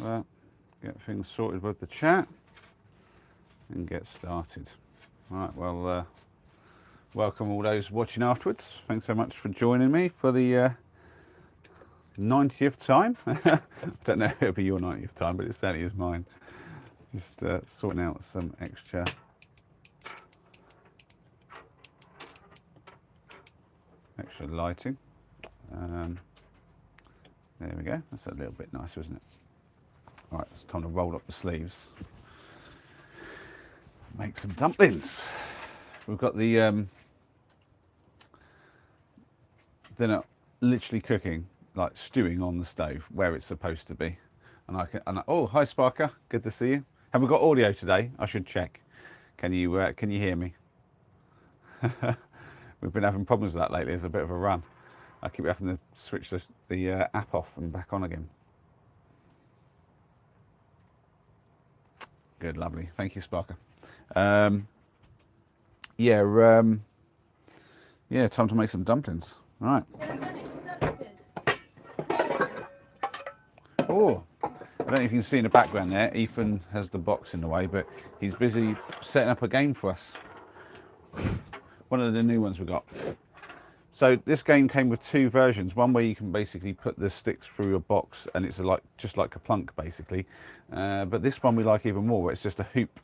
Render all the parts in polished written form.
Right. Get things sorted with the chat and get started. Right, well, welcome all those watching afterwards. Thanks so much for joining me for the 90th time. I don't know if it'll be your 90th time, but it certainly is mine. Just sorting out some extra lighting. There we go. That's a little bit nicer, isn't it? All right, it's time to roll up the sleeves. Make some dumplings. We've got the dinner literally cooking, like stewing on the stove where it's supposed to be. Oh, hi Sparker, good to see you. Have we got audio today? I should check. Can you hear me? We've been having problems with that lately. It's a bit of a run. I keep having to switch the app off and back on again. Good, lovely. Thank you, Sparker. Yeah, time to make some dumplings. All right. Oh, I don't know if you can see in the background there, Ethan has the box in the way, but he's busy setting up a game for us. One of the new ones we got. So this game came with two versions. One where you can basically put the sticks through a box and it's just like a plunk basically. But this one we like even more, where it's just a hoop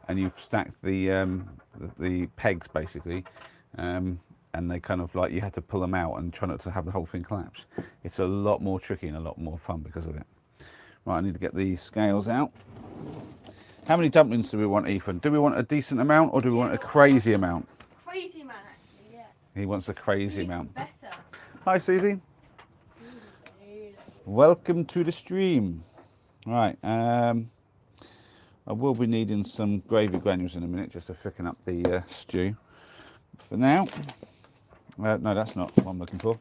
and you've stacked the pegs basically. And they kind of like, you have to pull them out and try not to have the whole thing collapse. It's a lot more tricky and a lot more fun because of it. Right, I need to get these scales out. How many dumplings do we want, Ethan? Do we want a decent amount or do we want a crazy amount? Crazy amount, actually, yeah. He wants a crazy amount. Better. Hi, Susie. Welcome to the stream. Right, I will be needing some gravy granules in a minute just to thicken up the stew. For now, no, that's not what I'm looking for.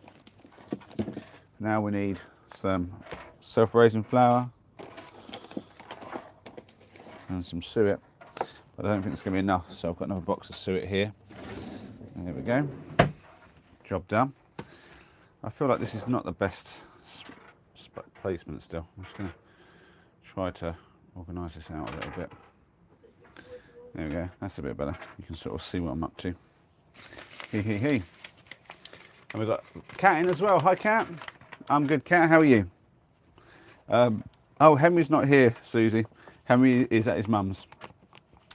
Now we need some self-raising flour and some suet. But I don't think it's going to be enough, so I've got another box of suet here. There we go. Job done. I feel like this is not the best placement still. I'm just going to try to organise this out a little bit. There we go. That's a bit better. You can sort of see what I'm up to. Hey. And we've got Kat in as well. Hi, Kat. I'm good, Kat. How are you? Oh, Henry's not here, Susie. Henry is at his mum's.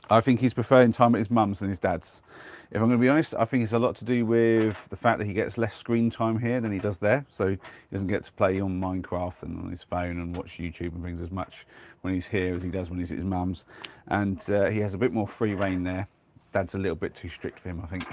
I think he's preferring time at his mum's than his dad's. If I'm going to be honest, I think it's a lot to do with the fact that he gets less screen time here than he does there. So he doesn't get to play on Minecraft and on his phone and watch YouTube and things as much when he's here as he does when he's at his mum's. And he has a bit more free reign there. Dad's a little bit too strict for him, I think,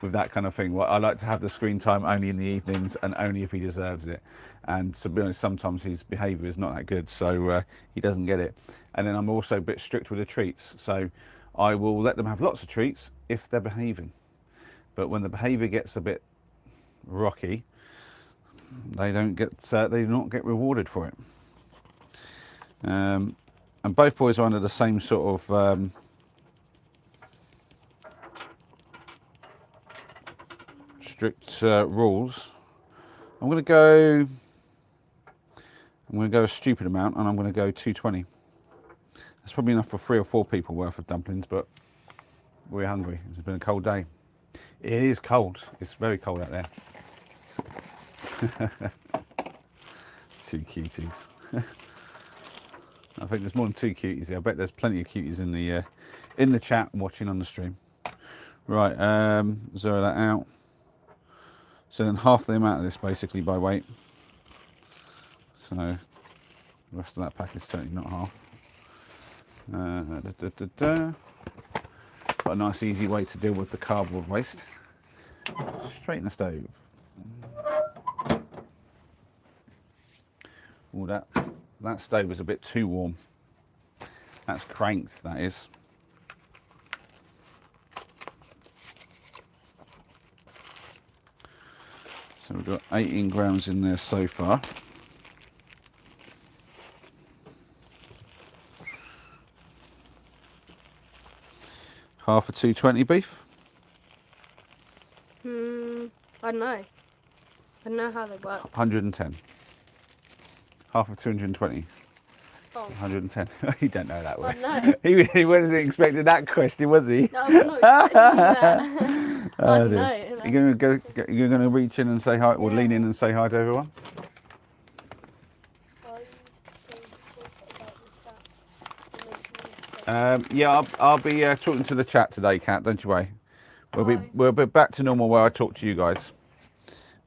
with that kind of thing. Well, I like to have the screen time only in the evenings and only if he deserves it. And to be honest, sometimes his behaviour is not that good, so he doesn't get it. And then I'm also a bit strict with the treats. So I will let them have lots of treats if they're behaving. But when the behaviour gets a bit rocky, they do not get rewarded for it. And both boys are under the same sort of strict rules. I'm going to go a stupid amount, and I'm going to go 220. That's probably enough for 3 or 4 people worth of dumplings, but we're hungry. It's been a cold day. It is cold. It's very cold out there. 2 cuties. I think there's more than 2 cuties here. I bet there's plenty of cuties in the chat watching on the stream. Right, zero that out. So then half the amount of this basically by weight. So the rest of that pack is certainly not half. Got a nice easy way to deal with the cardboard waste. Straight in the stove. Oh, that stove is a bit too warm. That's cranked, that is. So we've got 18 grams in there so far. Half a 220 beef? I don't know. I know how they work. 110. Half of 220. Oh. 110. You don't know that way. No. He wasn't expecting that question, was he? No, I'm not expecting that. Oh, I dear. know. You're gonna reach in and say hi, or lean in and say hi to everyone. Yeah, I'll be talking to the chat today, Kat. Don't you worry. We'll be back to normal where I talk to you guys.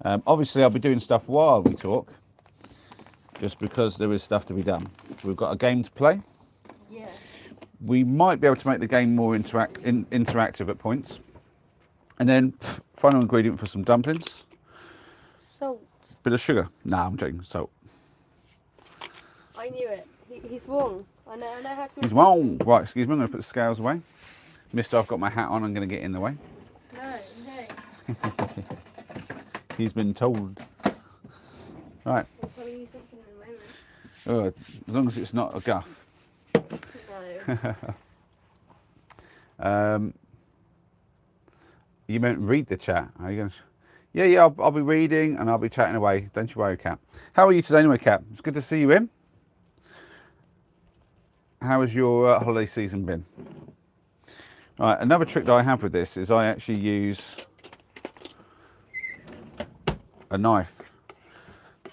Obviously, I'll be doing stuff while we talk, just because there is stuff to be done. We've got a game to play. Yeah. We might be able to make the game more interactive at points. And then, final ingredient for some dumplings. Salt. Bit of sugar. Nah, I'm joking. Salt. I knew it. He's wrong. I know how to make He's wrong. Right, excuse me. I'm going to put the scales away. Mister, I've got my hat on. I'm going to get in the way. No. He's been told. Right. I'll probably use something in a moment. As long as it's not a guff. No. You meant read the chat. Are you going to? Yeah. I'll be reading and I'll be chatting away. Don't you worry, Kat. How are you today, anyway, Kat? It's good to see you in. How has your holiday season been? All right. Another trick that I have with this is I actually use a knife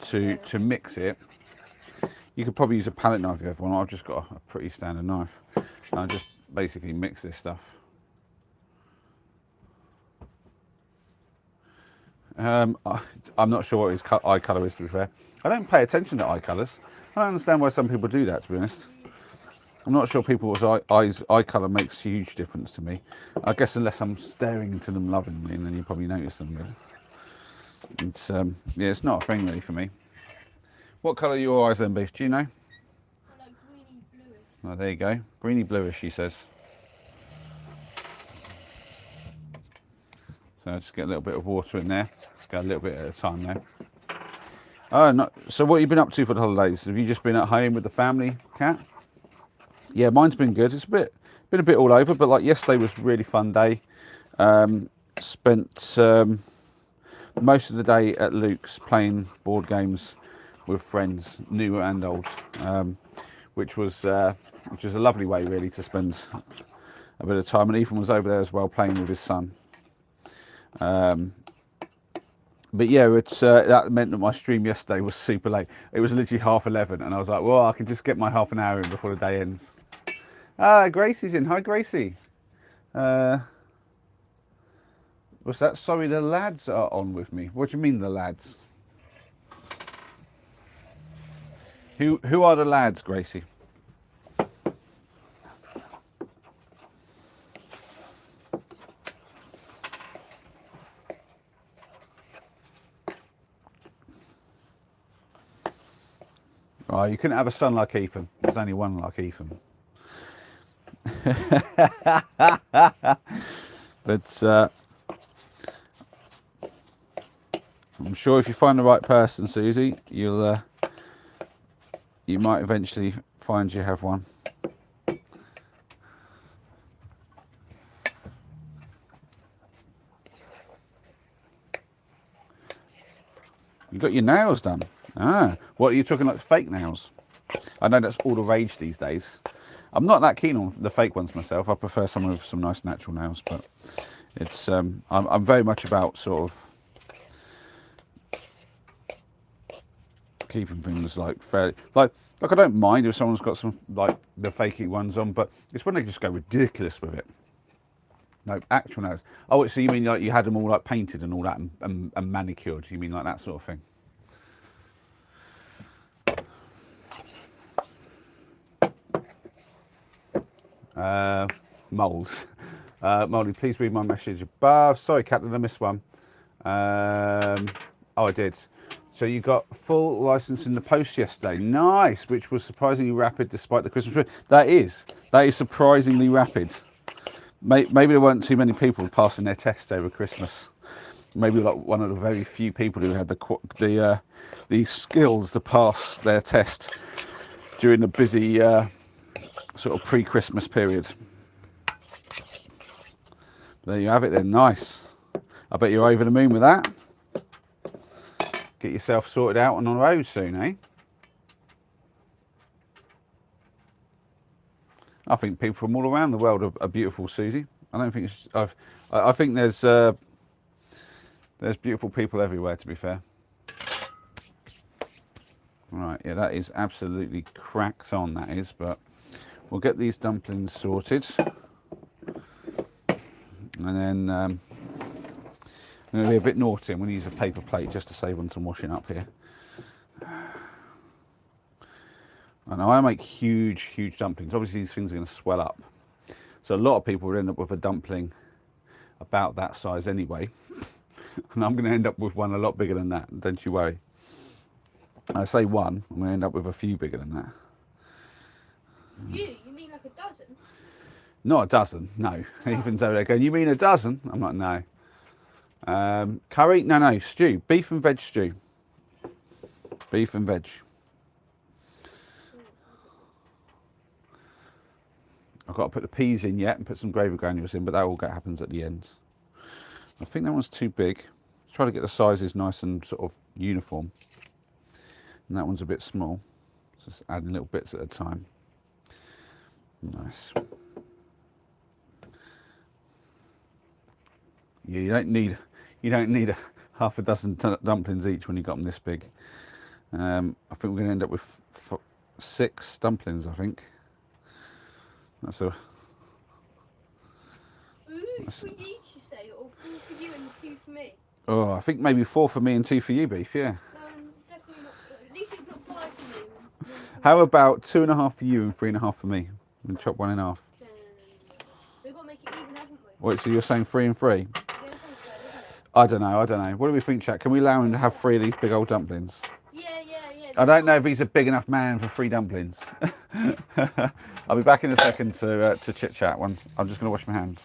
to mix it. You could probably use a palette knife if you have one. I've just got a pretty standard knife. And I just basically mix this stuff. I'm not sure what his eye colour is, to be fair. I don't pay attention to eye colours. I don't understand why some people do that, to be honest. I'm not sure people's eye colour makes a huge difference to me. I guess unless I'm staring into them lovingly, and then you probably notice them. But it's yeah, it's not a thing really for me. What colour are your eyes then, Beef? Do you know? Like greeny bluish. Oh, there you go. Greeny bluish, she says. So just get a little bit of water in there. Just go a little bit at a time now. Oh, no. So what have you been up to for the holidays? Have you just been at home with the family, Kat? Yeah, mine's been good. It's been a bit all over, but like yesterday was a really fun day. Spent most of the day at Luke's playing board games with friends, new and old, which was a lovely way really to spend a bit of time. And Ethan was over there as well playing with his son. But yeah, that meant that my stream yesterday was super late. It was literally 11:30, and I was like, well, I can just get my half an hour in before the day ends. Gracie's in. Hi, Gracie. What's that? Sorry, the lads are on with me. What do you mean, the lads? Who are the lads, Gracie? Oh, you couldn't have a son like Ethan. There's only one like Ethan. But I'm sure if you find the right person, Susie, you might eventually find you have one. You got your nails done. Ah, what are you talking, like fake nails? I know that's all the rage these days. I'm not that keen on the fake ones myself. I prefer some with some nice natural nails, but it's I'm very much about sort of keeping things like fairly like I don't mind if someone's got some like the fakey ones on, but it's when they just go ridiculous with it. No, actual nails. Oh, so you mean like you had them all like painted and all that and manicured? You mean like that sort of thing? Moles. Moldy, please read my message above. Sorry, Captain, I missed one. Oh, I did. So you got full license in the post yesterday. Nice, which was surprisingly rapid despite the Christmas period. That is surprisingly rapid. Maybe there weren't too many people passing their tests over Christmas. Maybe like one of the very few people who had the skills to pass their test during the busy sort of pre-Christmas period. There you have it then, nice. I bet you're over the moon with that. Get yourself sorted out and on the road soon, eh? I think people from all around the world are beautiful, Susie. I don't think it's. I think there's beautiful people everywhere. To be fair. Right, yeah, that is absolutely cracked on. That is, but we'll get these dumplings sorted, and then I'm going to be a bit naughty. I'm going to use a paper plate just to save on some washing up here. I know I make huge dumplings. Obviously, these things are going to swell up. So a lot of people will end up with a dumpling about that size anyway. And I'm going to end up with one a lot bigger than that, don't you worry. I say one, I'm going to end up with a few bigger than that. You mean like a dozen? Not a dozen, no. Ethan's over there going, you mean a dozen? I'm like, no. Curry? No, stew. Beef and veg stew. Beef and veg. I've got to put the peas in yet and put some gravy granules in, but that all happens at the end. I think that one's too big. Let's try to get the sizes nice and sort of uniform. And that one's a bit small. Just adding little bits at a time. Nice. Yeah, you don't need a half a dozen dumplings each when you got them this big. I think we're going to end up with 6 dumplings, I think. That's a. Ooh, 3 each, you say, or 4 for you and 2 for me? Oh, I think maybe 4 for me and 2 for you, Beef, yeah. Definitely not. At least it's not 5 for you. How about 2.5 for you and 3.5 for me? And chop one in half. No. We've got to make it even, haven't we? Wait, so you're saying 3 and 3? Yeah, that sounds fair, doesn't it? I don't know. What do we think, chat? Can we allow him to have 3 of these big old dumplings? Yeah. I don't know if he's a big enough man for 3 dumplings. I'll be back in a second to chit chat. I'm just going to wash my hands.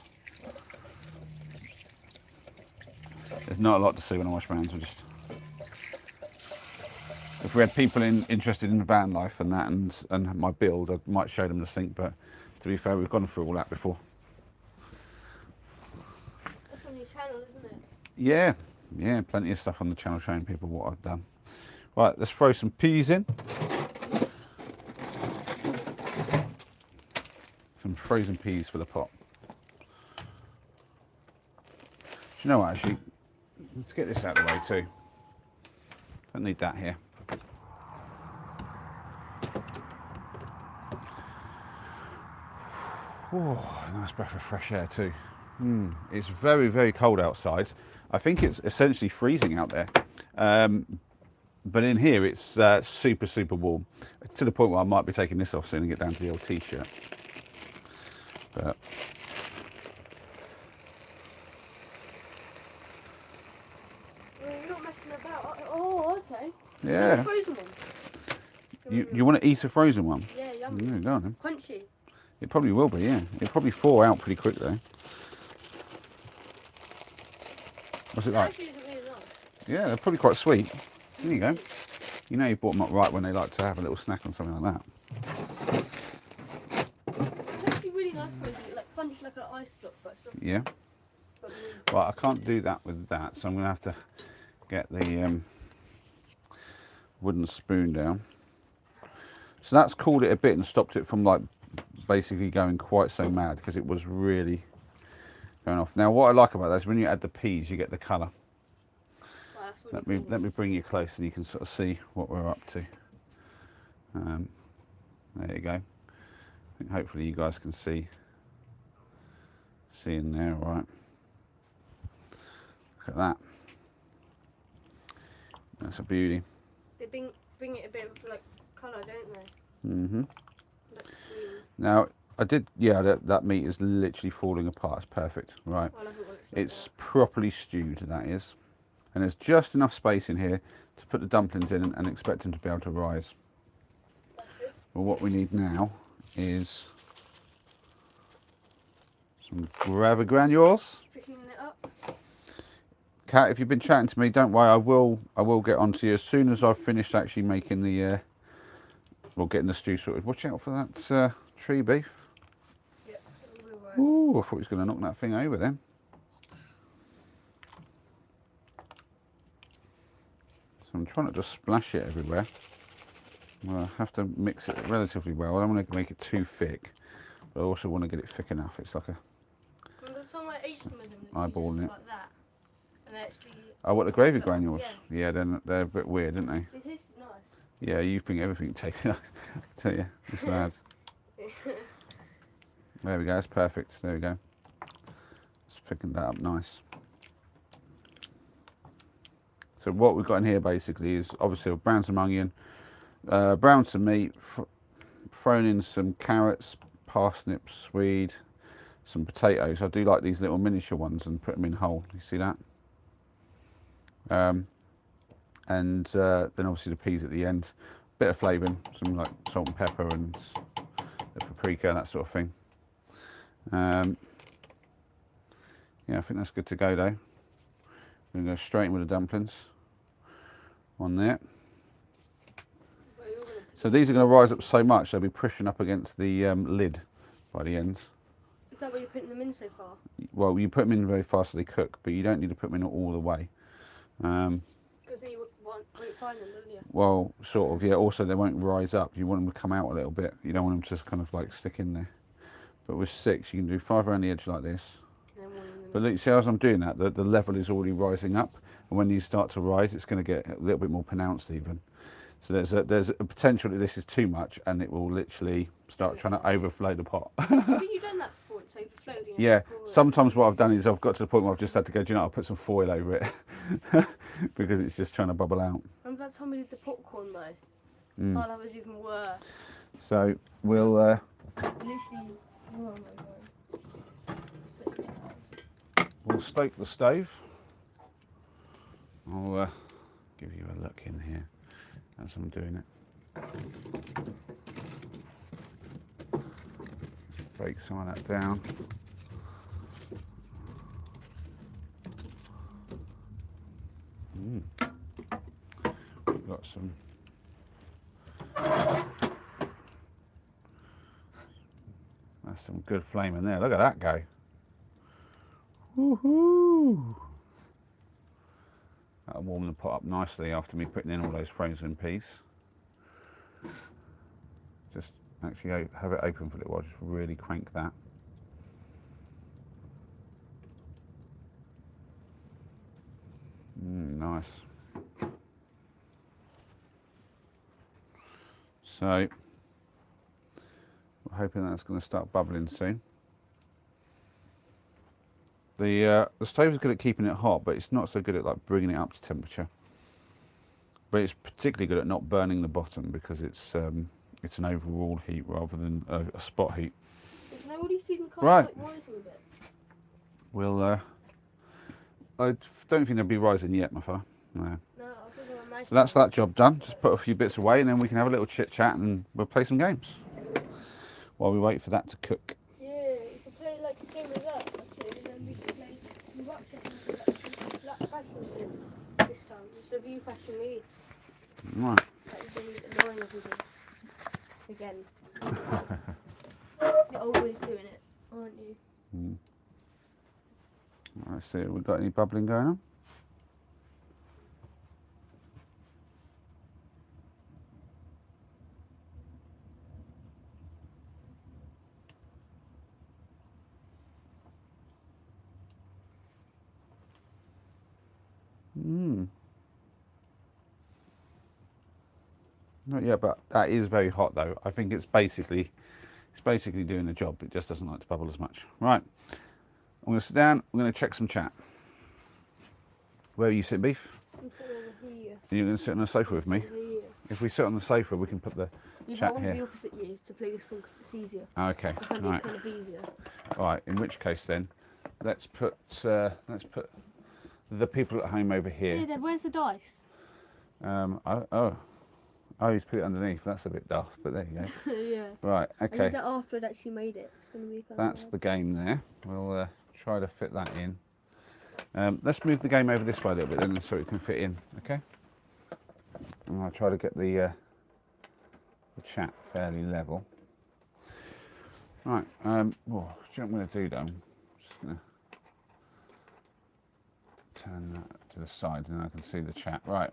There's not a lot to see when I wash my hands. If we had people interested in van life and that and my build, I might show them the sink. But to be fair, we've gone through all that before. That's on your channel, isn't it? Yeah, plenty of stuff on the channel showing people what I've done. Right, let's throw some peas in. Some frozen peas for the pot. Do you know what, actually? Let's get this out of the way too. Don't need that here. Oh, nice breath of fresh air too. It's very cold outside. I think it's essentially freezing out there. But in here it's super warm. To the point where I might be taking this off soon and get down to the old t-shirt. But You're not messing about. Oh, okay. yeah. Frozen one. You want to eat a frozen one? Yeah, yummy. Yeah, go on then. Crunchy. It probably will be, yeah. It'll probably thaw out pretty quick though. What's it like? Actually, isn't really nice. Yeah, they're probably quite sweet. There you go. You know you bought them up right when they like to have a little snack on something like that. It's actually really nice frozen. It like crunchy like an ice block, but it's not. Yeah. Well, I can't do that with that, so I'm going to have to get the wooden spoon down. So that's cooled it a bit and stopped it from like basically going quite so mad because it was really going off. Now what I like about that is when you add the peas you get the colour. Let me bring you close and you can sort of see what we're up to. There you go. I think hopefully you guys can see in there, all right. Look at that. That's a beauty. They bring it a bit of like colour, don't they? Mm-hmm. Like green. Now I did, yeah. That meat is literally falling apart. It's perfect, right? I love it when It's properly stewed. That is, and there's just enough space in here to put the dumplings in and expect them to be able to rise. That's good. Well, what we need now is some gravy granules. Picking it up. Kat, if you've been chatting to me, don't worry. I will get onto you as soon as I've finished actually making the getting the stew sorted. Watch out for that tree beef. Yeah, we'll work. Ooh, I thought he was going to knock that thing over then. So I'm trying to just splash it everywhere. Well, I have to mix it relatively well. I don't want to make it too thick, but I also want to get it thick enough. It's like a Remember the time I ate some of them? eyeballing it. Like that. And they actually. Oh, what, the gravy fell off? granules? Yeah. Yeah, they're a bit weird, aren't they? They taste nice. Yeah, you think everything tastes. I tell you, this lad. There we go. That's perfect. There we go. Let's thicken that up nice. So what we've got in here basically is obviously a brown some onion, brown some meat, thrown in some carrots, parsnips, swede, some potatoes. I do like these little miniature ones and put them in whole. You see that? And then obviously the peas at the end. Bit of flavouring, some like salt and pepper and the paprika, that sort of thing. Yeah, I think that's good to go though. We're going to go straight in with the dumplings on there. So these are going to rise up so much they'll be pushing up against the lid by the ends. Is that why you're putting them in so far? Well, you put them in very fast so they cook, but you don't need to put them in all the way. Because then you won't find them, will you? Well, sort of, yeah. Also, they won't rise up. You want them to come out a little bit. You don't want them to kind of like stick in there. But with 6, you can do 5 around the edge like this. But look, see, as I'm doing that, the level is already rising up. And when these start to rise, it's going to get a little bit more pronounced even. So there's a potential that this is too much and it will literally start trying to overflow the pot. Haven't you done that before? It's overflowed. Yeah, sometimes what I've done is I've got to the point where I've just had to go, do you know, I'll put some foil over it because it's just trying to bubble out. Remember that time we did the popcorn though? Oh, that was even worse. So we'll... Literally, oh my god. So bad. We'll stoke the stove. I'll give you a look in here as I'm doing it. Break some of that down. We've got some. That's some good flame in there. Look at that go. Woohoo! That'll warm the pot up nicely after me putting in all those frozen peas. Just actually have it open for a little while, just really crank that. Nice. So, we're hoping that's going to start bubbling soon. The stove is good at keeping it hot, but it's not so good at like bringing it up to temperature. But it's particularly good at not burning the bottom because it's an overall heat rather than a spot heat. Isn't that what you see them kind Right. of like rising a bit? We'll. I don't think they'll be rising yet, my fella. No. No, I think they're nice. So that's that job done. Just put a few bits away, and then we can have a little chit chat, and we'll play some games while we wait for that to cook. Yeah, you can play like a game of that actually, and then we can play some black fashion sim this time. Instead of you fashion me. Right. That was really annoying everything. Again. You're always doing it, aren't you? Let's see, have we got any bubbling going on? Not yet, but that is very hot though. I think it's basically doing the job. It just doesn't like to bubble as much. Right, I'm going to sit down. I'm going to check some chat. Where are you sitting, Beef? I'm sitting over here. Are you going to sit on the sofa with me? Here. If we sit on the sofa, we can put the chat I want to be here. opposite you to play this one because it's easier. Okay, I find right. it kind of easier. Right. In which case then, let's put the people at home over here. Hey Dad, where's the dice? Oh, he's put it underneath. That's a bit daft, but there you go. Yeah. Right, I okay. did that after I'd actually made it. It's going to be kind That's of the game there. We'll try to fit that in. Let's move the game over this way a little bit then so it can fit in, okay? And I'll try to get the chat fairly level. Right, do you know what I'm going to do though? I'm just going to turn that to the side and then I can see the chat. Right.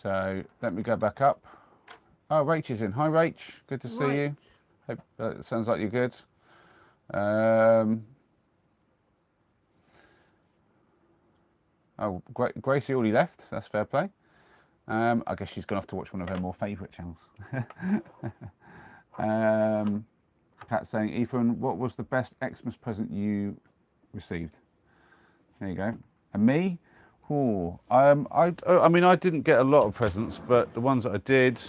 So let me go back up. Oh, Rach is in. Hi, Rach. Good to see you. Hope, it sounds like you're good. Oh, Gracie already left. That's fair play. I guess she's gone off to watch one of her more favourite channels. Pat's saying, Ethan, what was the best Xmas present you received? There you go. And me? Oh, I mean, I didn't get a lot of presents, but the ones that I did,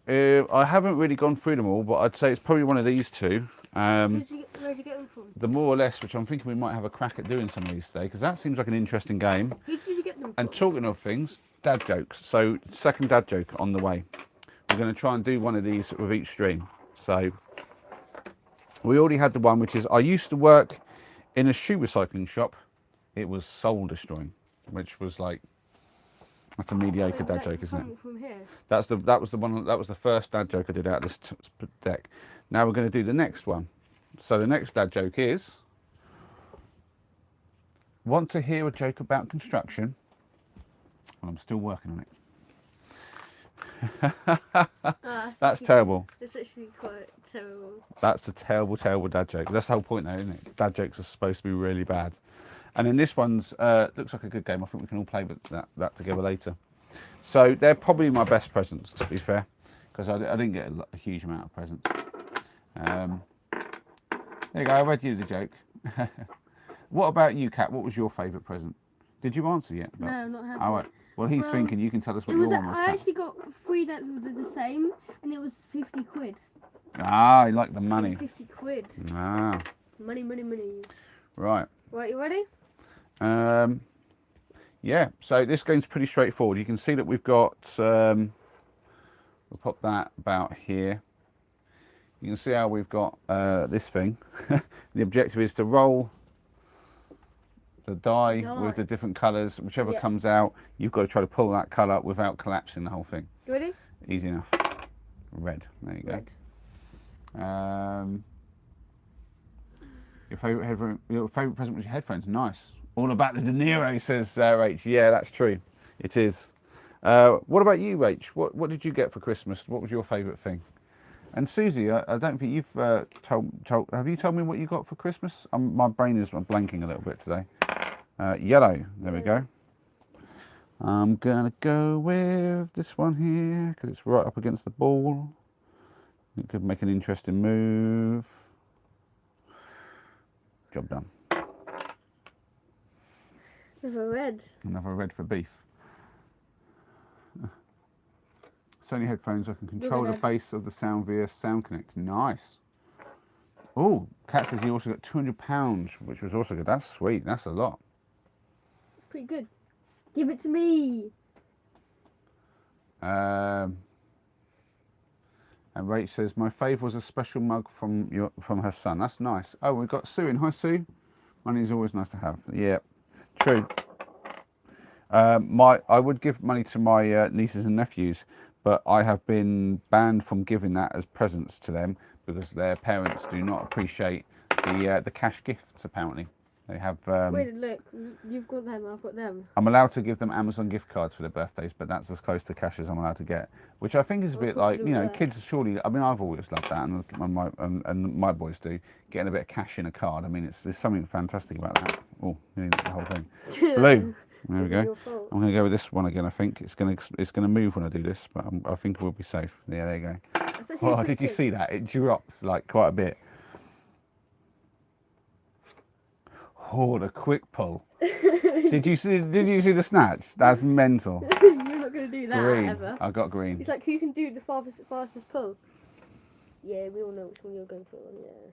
I haven't really gone through them all, but I'd say it's probably one of these two. Where'd you get them from? The more or less, which I'm thinking we might have a crack at doing some of these today, because that seems like an interesting game. Who did you get them from? And talking of things, dad jokes. So, second dad joke on the way. We're going to try and do one of these with each stream. So, we already had the one, which is, I used to work in a shoe recycling shop. It was soul destroying, which was like, that's a mediocre dad joke, isn't it? From here. That was the one. That was the first dad joke I did out of this deck. Now we're going to do the next one. So the next dad joke is: want to hear a joke about construction? Well, I'm still working on it. That's terrible. It's actually quite terrible. That's a terrible, terrible dad joke. That's the whole point, though, isn't it? Dad jokes are supposed to be really bad. And then this one's looks like a good game. I think we can all play with that together later. So they're probably my best presents, to be fair, because I didn't get a huge amount of presents. There you go. I read you the joke. What about you, Kat? What was your favourite present? Did you answer yet? No, I'm not happy. All right. Well, he's thinking. You can tell us what your one was. I actually got 3 that were the same, and it was 50 quid. Ah, you like the money. 50 quid. Ah. Money, money, money. Right. Right, you ready? Yeah, so this game's pretty straightforward. You can see that we've got, we'll pop that about here. You can see how we've got this thing. The objective is to roll the die with the different colours. Whichever comes out, you've got to try to pull that colour without collapsing the whole thing. You ready? Easy enough. Red, there you go. Red. Your favourite present was your headphones. Nice. All about the De Niro, says Rach. Yeah, that's true. It is. What about you, Rach? What did you get for Christmas? What was your favourite thing? And Susie, I don't think you've told. Have you told me what you got for Christmas? My brain is blanking a little bit today. Yellow. There we go. I'm gonna go with this one here because it's right up against the ball. It could make an interesting move. Job done. Another red. Another red for beef. Sony headphones, I can control the bass of the sound via Sound Connect. Nice. Oh, Kat says he also got £200, which was also good. That's sweet. That's a lot. It's pretty good. Give it to me. And Rach says, my fave was a special mug from her son. That's nice. Oh, we've got Sue in. Hi, Sue. Money is always nice to have. Yeah, true. I would give money to my nieces and nephews, but I have been banned from giving that as presents to them because their parents do not appreciate the cash gifts, apparently. They have... Wait, look, you've got them, I've got them. I'm allowed to give them Amazon gift cards for their birthdays, but that's as close to cash as I'm allowed to get, which I think is a bit like, you know, kids surely... I mean, I've always loved that, and my boys do, getting a bit of cash in a card. I mean, there's something fantastic about that. Oh, the whole thing. Blue. There we go. I'm going to go with this one again, I think. It's going to move when I do this, but I think we'll be safe. Yeah, there you go. Oh, did you see that? It drops like quite a bit. Oh, the quick pull. Did you see the snatch? That's mental. You're not going to do that green. ever. I got green. It's like who can do the fastest pull. Yeah, we all know which one you're going for. Yeah.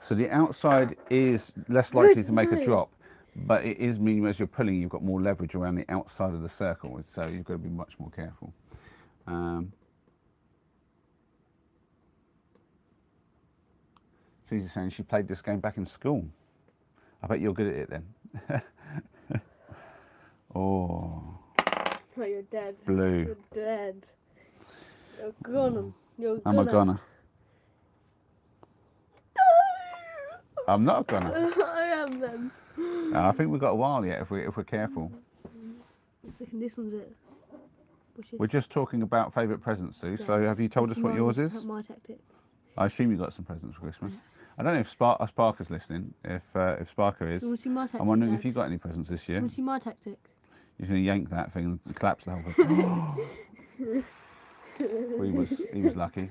So the outside is less likely to make a drop, but it is meaning as you're pulling, you've got more leverage around the outside of the circle, so you've got to be much more careful. Susie's saying she played this game back in school. I bet you're good at it then. Oh. Oh, you're dead. Blue. You're dead. You're gone. You're I'm a goner. I'm not gonna. I am then. No, I think we've got a while yet if we're careful. This one's it. We're just talking about favourite presents, Sue. So have you told us what yours is? My tactic. I assume you got some presents for Christmas. I don't know if Sparker's listening. If Sparker is, You want to see my tactic? I'm wondering Dad? if you got any presents this year. You want to see my tactic? He's going to yank that thing and collapse the whole thing. Well, he was lucky.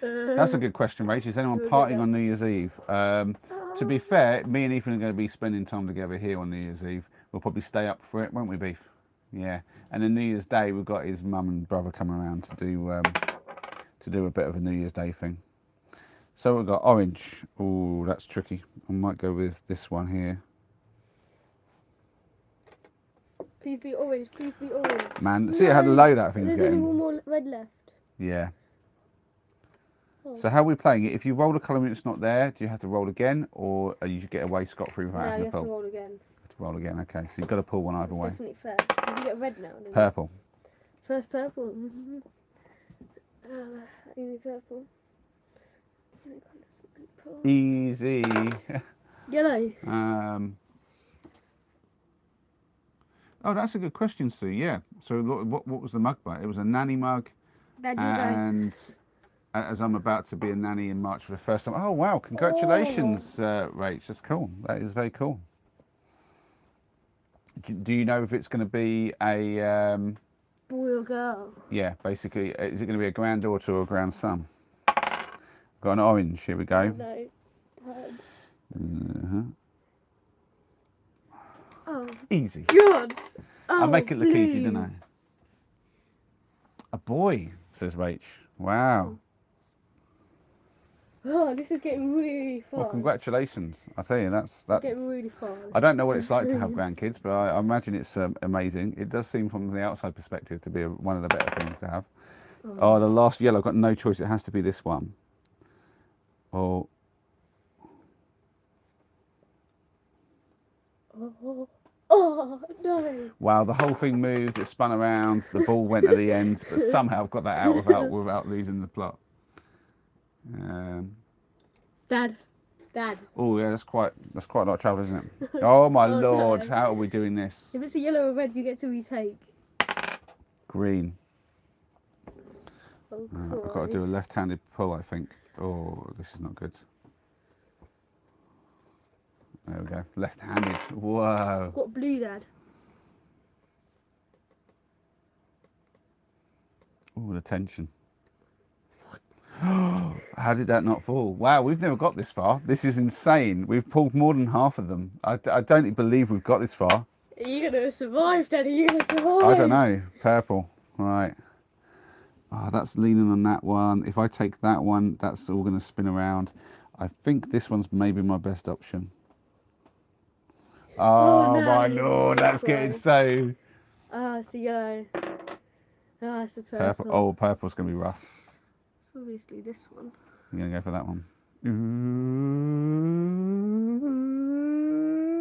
That's a good question, Rach. Is anyone partying on New Year's Eve? To be fair, me and Ethan are going to be spending time together here on New Year's Eve. We'll probably stay up for it, won't we, Beef? Yeah. And then New Year's Day, we've got his mum and brother coming around to do a bit of a New Year's Day thing. So we've got orange. Oh, that's tricky. I might go with this one here. Please be orange. Please be orange. Man, see how low that thing's There's getting. only one more red left. Yeah. Oh. So how are we playing it? If you roll a colour and it's not there, do you have to roll again, or you should get away scot-free without No, having you to have to pull? roll again. You have to roll again. Okay, so you've got to pull one either It's way. definitely fair. If you get red now. Then Purple. First purple. Easy purple. Easy. Yellow. Oh, that's a good question, Sue. Yeah. So what was the mug by? It was a nanny mug. And as I'm about to be a nanny in March for the first time. Oh, wow. Congratulations, Rach. That's cool. That is very cool. Do you know if it's going to be a... boy or girl? Yeah, basically. Is it going to be a granddaughter or a grandson? Got an orange. Here we go. No. Oh. Easy. God. I'll make it look easy, didn't I? A boy, says Rach. Wow. Oh, this is getting really fun. Well, congratulations. I tell you, that's Getting really fun. I don't know what it's like to have grandkids, but I imagine it's amazing. It does seem, from the outside perspective, to be one of the better things to have. Oh, the last yellow. I've got no choice. It has to be this one. Oh. Oh, no. Wow, the whole thing moved. It spun around. The ball went at the end, but somehow I've got that out without losing the plot. Dad. Oh yeah, that's quite a lot of travel, isn't it? Oh my lord, no. how are we doing this? If it's a yellow or red, you get to retake. Green. Oh, I've got to do a left-handed pull, I think. Oh, this is not good. There we go. Left-handed. Whoa. Got blue, Dad. Oh, the tension. How did that not fall? Wow, we've never got this far. This is insane. We've pulled more than half of them. I don't believe we've got this far. Are you going to survive, Daddy? Are you going to survive? I don't know. Purple. Right. Oh, that's leaning on that one. If I take that one, that's all going to spin around. I think this one's maybe my best option. Oh, no. my lord, that's getting so... Ah, it's a yellow. Ah, it's a purple. Purple. Oh, purple's going to be rough. Obviously this one. I'm going to go for that one.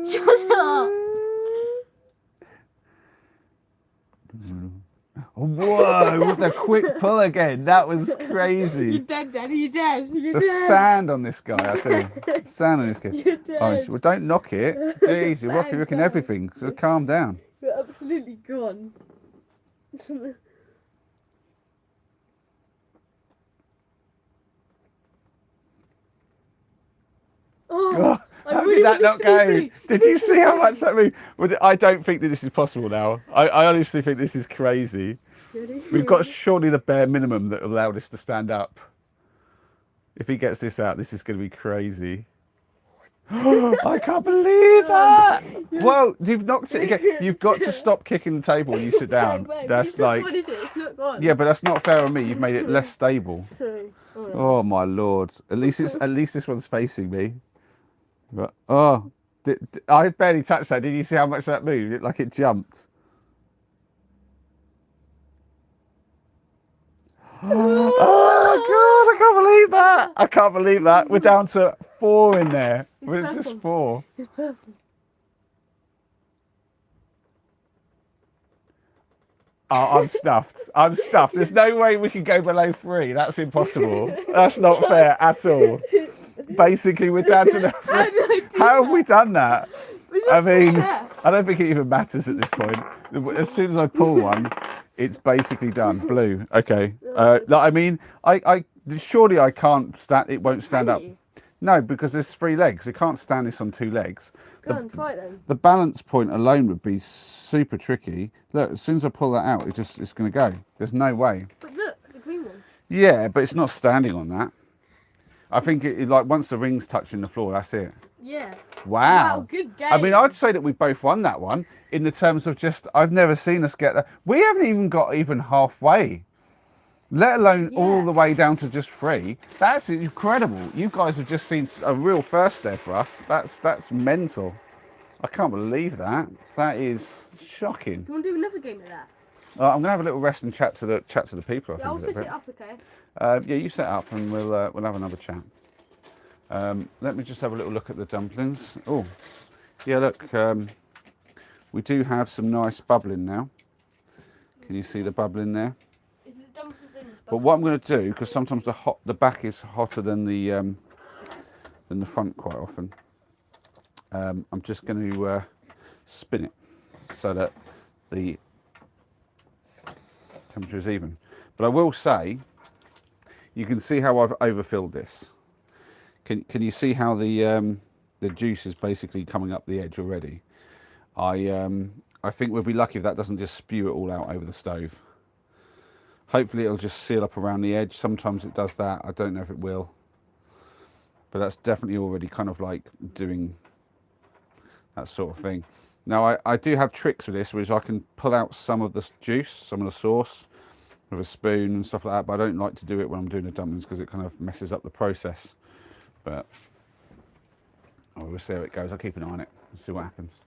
Shut up! Whoa, with the quick pull again. That was crazy. You're dead, Daddy. You're dead. You're The dead. sand on this guy, I tell you. The sand on this guy. You're dead. Orange. Well, don't knock it. Jeez, you're rocky looking everything. So calm down. You're absolutely gone. Oh, I How really did that want not this to be go? blue. Did you see how much that moved? I don't think that this is possible now. I honestly think this is crazy. Ready? We've got surely the bare minimum that allowed us to stand up. If he gets this out, this is going to be crazy. I can't believe that! Whoa, you've knocked it again. You've got to stop kicking the table when you sit down. Wait, That's it's not like, gone, is it? It's not gone. yeah, but that's not fair on me. You've made it less stable. Sorry. Oh my lord! At least this one's facing me. But oh, I barely touched that. Did you see how much that moved? It like it jumped. Oh my god! I can't believe that! I can't believe that. We're down to 4 in there. We're purple. just 4. It's purple. Oh, I'm stuffed. I'm stuffed. There's no way we can go below 3. That's impossible. That's not fair at all. basically with Dad and How did I do How have we done that? Was I it mean, fair? I don't think it even matters at this point. As soon as I pull one, it's basically done. Blue. Okay. I mean, I surely I can't stand. It won't stand Can up. you? No, because there's 3 legs. It can't stand this on 2 legs. Go on, try it then. The balance point alone would be super tricky. Look, as soon as I pull that out, it's going to go. There's no way. But look, the green one. Yeah, but it's not standing on that. I think it like once the ring's touching the floor, that's it. Yeah. Wow. Wow, good game. I mean, I'd say that we both won that one in the terms of just I've never seen us get that. We haven't even got even halfway, let alone all the way down to just 3. That's incredible. You guys have just seen a real first there for us. That's mental. I can't believe that. That is shocking. Do you want to do another game of that? I'm gonna have a little rest and chat to the people. I Yeah, think I'll a set little it bit. up, okay? Yeah, you set up and we'll have another chat. Let me just have a little look at the dumplings. Oh, yeah, look, we do have some nice bubbling now. Can you see the bubbling there? Is it dumplings? But what I'm going to do, because sometimes the back is hotter than the front quite often, I'm just going to spin it so that the temperature is even. But I will say, you can see how I've overfilled this. Can you see how the juice is basically coming up the edge already? I think we'll be lucky if that doesn't just spew it all out over the stove. Hopefully it'll just seal up around the edge. Sometimes it does that. I don't know if it will. But that's definitely already kind of like doing that sort of thing. Now I do have tricks with this, which I can pull out some of the juice, some of the sauce with a spoon and stuff like that, but I don't like to do it when I'm doing the dumplings because it kind of messes up the process. But we'll see how it goes. I'll keep an eye on it and see what happens.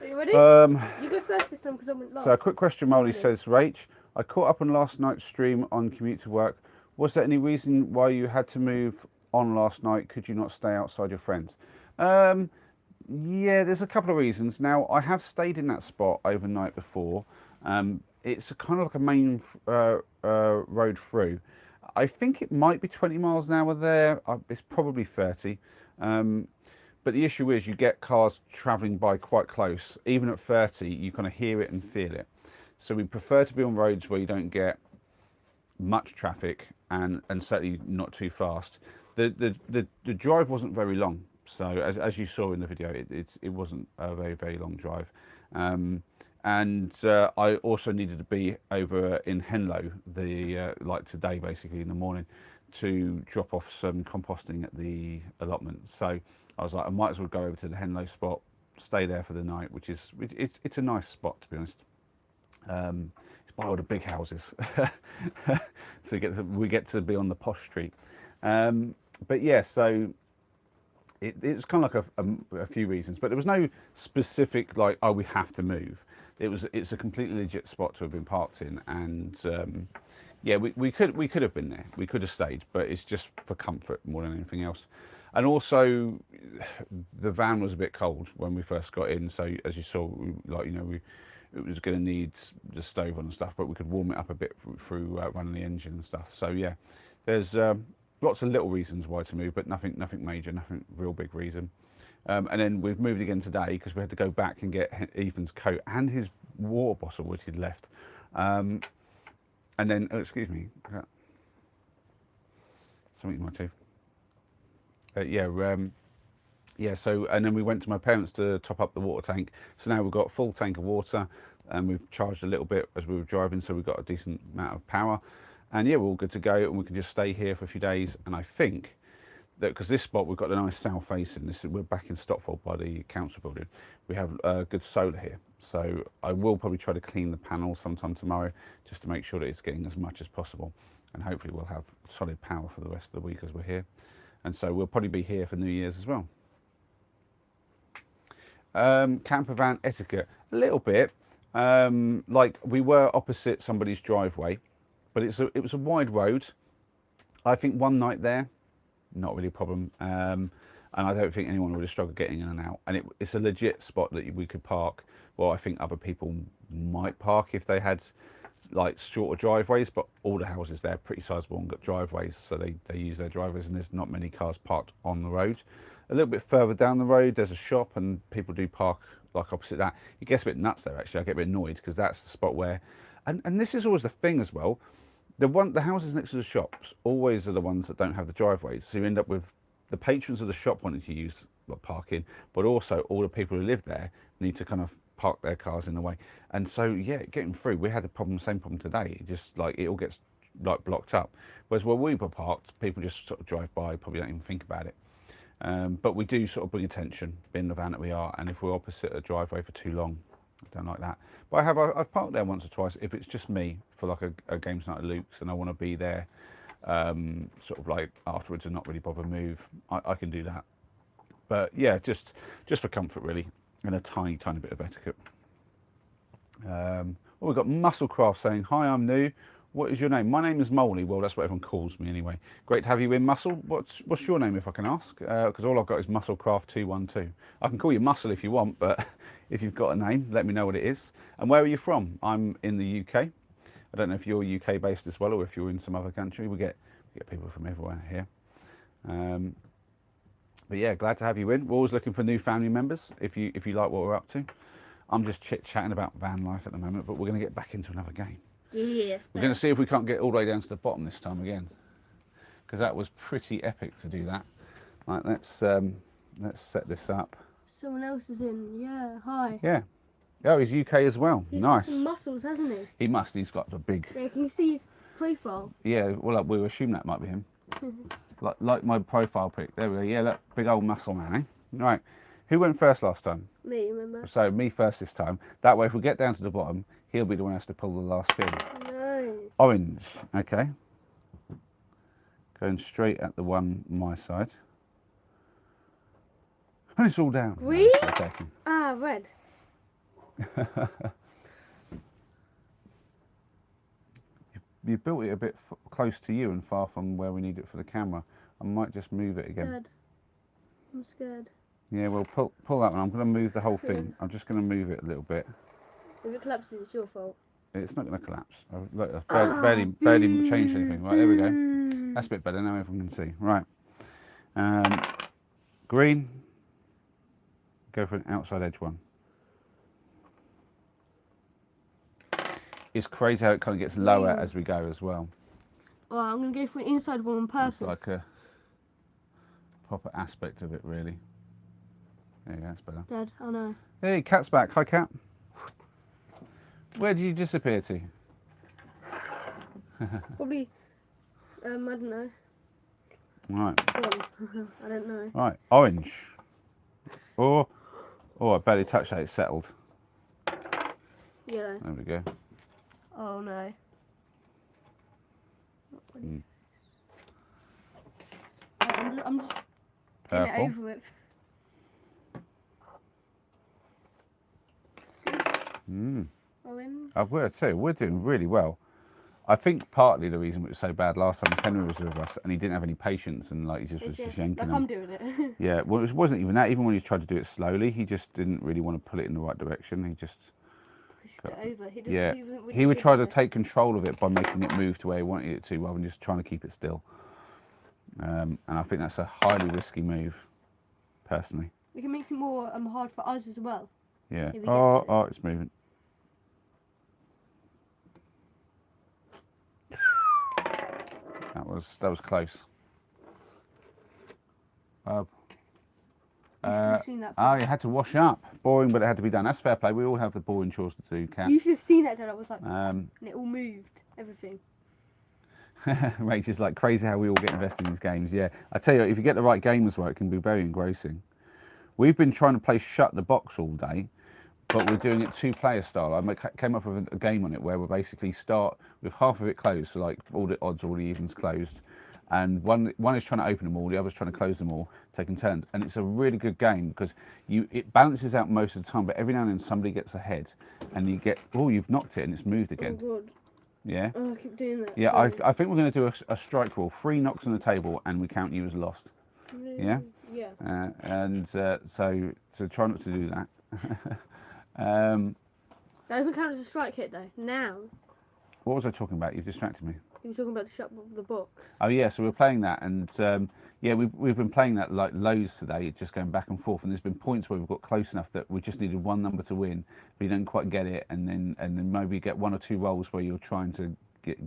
Are you ready? You go first this time because I went last. So a quick question, Molly says, Rach, I caught up on last night's stream on commute to work. Was there any reason why you had to move on last night? Could you not stay outside your friends? Yeah, there's a couple of reasons. Now, I have stayed in that spot overnight before. It's kind of like a main road through. I think it might be 20 miles an hour there. It's probably 30. But the issue is you get cars travelling by quite close. Even at 30, you kind of hear it and feel it. So we prefer to be on roads where you don't get much traffic and certainly not too fast. The drive wasn't very long. So as you saw in the video, it wasn't a very, very long drive. And I also needed to be over in Henlow, like today, basically in the morning, to drop off some composting at the allotment. So I was like, I might as well go over to the Henlow spot, stay there for the night, which is it's a nice spot, to be honest. It's by all the big houses, so we get to be on the posh street. But yeah, so it was kind of like a few reasons, but there was no specific like, oh, we have to move. It's a completely legit spot to have been parked in, and yeah, we could have been there. We could have stayed, but it's just for comfort more than anything else. And also, the van was a bit cold when we first got in, so as you saw, it was going to need the stove on and stuff, but we could warm it up a bit through running the engine and stuff. So yeah, there's lots of little reasons why to move, but nothing major, nothing real big reason. And then we've moved again today because we had to go back and get Ethan's coat and his water bottle, which he'd left. And then, oh, excuse me, something in my tooth. Yeah, so, and then we went to my parents to top up the water tank. So now we've got a full tank of water, and we've charged a little bit as we were driving, so we've got a decent amount of power. And yeah, we're all good to go, and we can just stay here for a few days. And I think that because this spot, we've got a nice south facing. We're back in Stotfold by the council building. We have good solar here, so I will probably try to clean the panel sometime tomorrow, just to make sure that it's getting as much as possible. And hopefully we'll have solid power for the rest of the week as we're here. And so we'll probably be here for New Year's as well. Camper van etiquette, a little bit. Like we were opposite somebody's driveway, but it was a wide road. I think one night there, not really a problem. And I don't think anyone would have struggled getting in and out. And it's a legit spot that we could park. Well, I think other people might park if they had like shorter driveways, but all the houses there are pretty sizable and got driveways, so they use their driveways, and there's not many cars parked on the road. A little bit further down the road, there's a shop, and people do park like opposite that. It gets a bit nuts there, actually. I get a bit annoyed because that's the spot where, and this is always the thing as well. The houses next to the shops always are the ones that don't have the driveways, so you end up with the patrons of the shop wanting to use like parking, but also all the people who live there need to kind of park their cars in the way. And so yeah, getting through, we had the same problem today. It just like it all gets like blocked up. Whereas where we were parked, people just sort of drive by, probably don't even think about it. But we do sort of bring attention, being the van that we are, and if we're opposite a driveway for too long, I don't like that. But I've parked there once or twice if it's just me for like a games night at Luke's and I want to be there sort of like afterwards and not really bother move. I can do that. But yeah, just for comfort really, and a tiny bit of etiquette. Well, we've got Musclecraft saying, hi, I'm new. What is your name? My name is Molly. Well, that's what everyone calls me anyway. Great to have you in, Muscle. What's your name, if I can ask? Because all I've got is Musclecraft212. I can call you Muscle if you want, but if you've got a name, let me know what it is. And where are you from? I'm in the UK. I don't know if you're UK based as well, or if you're in some other country. We get people from everywhere here. But yeah, glad to have you in. We're always looking for new family members if you like what we're up to. I'm just chit-chatting about van life at the moment, but we're going to get back into another game. Yes. We're going to see if we can't get all the way down to the bottom this time again, because that was pretty epic to do that. Right, let's set this up. Someone else is in. Yeah. Hi. Yeah. Oh, he's UK as well. He's Nice. got some muscles, hasn't he? He must. He's got a big. Yeah. Can you see his profile? Yeah. Well, we'll assume that might be him. like my profile pic. There we go. Yeah, look, big old muscle man, eh? Right. Who went first last time? Me, remember? So me first this time. That way, if we get down to the bottom, he'll be the one who has to pull the last pin. No. Orange. Okay. Going straight at the one on my side. And it's all down. Green? No, I'm joking. Ah, red. You built it a bit close to you and far from where we need it for the camera. I might just move it again. Dad, I'm scared. Yeah, well, pull that one. I'm going to move the whole thing. I'm just going to move it a little bit. If it collapses, it's your fault. It's not going to collapse. I've barely changed anything. Right, there we go. That's a bit better now. Everyone can see. Right. Green. Go for an outside edge one. It's crazy how it kind of gets lower as we go as well. Oh, I'm going to go for an inside one on purpose. It's like a proper aspect of it, really. There you go, that's better. Dad, oh no. Hey, Cat's back. Hi, Cat. Where did you disappear to? Probably, I don't know. Right. I don't know. Right, orange. Oh, I barely touched that. It's settled. Yeah. There we go. Oh no. I'm just getting it over with. I've got to say, we're doing really well. I think partly the reason it was so bad last time was Henry was with us and he didn't have any patience and like he just was just yanking like I'm doing it. Yeah, well it wasn't even that. Even when he tried to do it slowly, he just didn't really want to pull it in the right direction. He just pushed it over. He would try to take control of it by making it move to where he wanted it to, rather than just trying to keep it still. And I think that's a highly risky move, personally. We can make it more hard for us as well. Yeah. Oh, it's moving. That was close. You should have seen that. Oh, you had to wash up. Boring, but it had to be done. That's fair play. We all have the boring chores to do, Kat. You should have seen that, Dad. I was like, and it all moved. Everything. Rach is like crazy how we all get invested in these games. Yeah, I tell you, if you get the right gamers right, it can be very engrossing. We've been trying to play Shut the Box all day, but we're doing it two-player style. I came up with a game on it where we basically start with half of it closed, so like all the odds, all the evens closed, and one is trying to open them all, the other's trying to close them all, taking turns. And it's a really good game because it balances out most of the time, but every now and then somebody gets ahead, and you get, oh, you've knocked it and it's moved again. Oh God. Yeah. Oh, I keep doing that. Yeah, I think we're going to do a strike rule: 3 knocks on the table, and we count you as lost. Yeah. Yeah. So try not to do that. That doesn't count as a strike hit though. Now. What was I talking about? You've distracted me. You were talking about the shop of the box. Oh yeah, so we're playing that, and yeah, we've been playing that like loads today, just going back and forth. And there's been points where we've got close enough that we just needed one number to win, but you don't quite get it, and then maybe get one or two rolls where you're trying to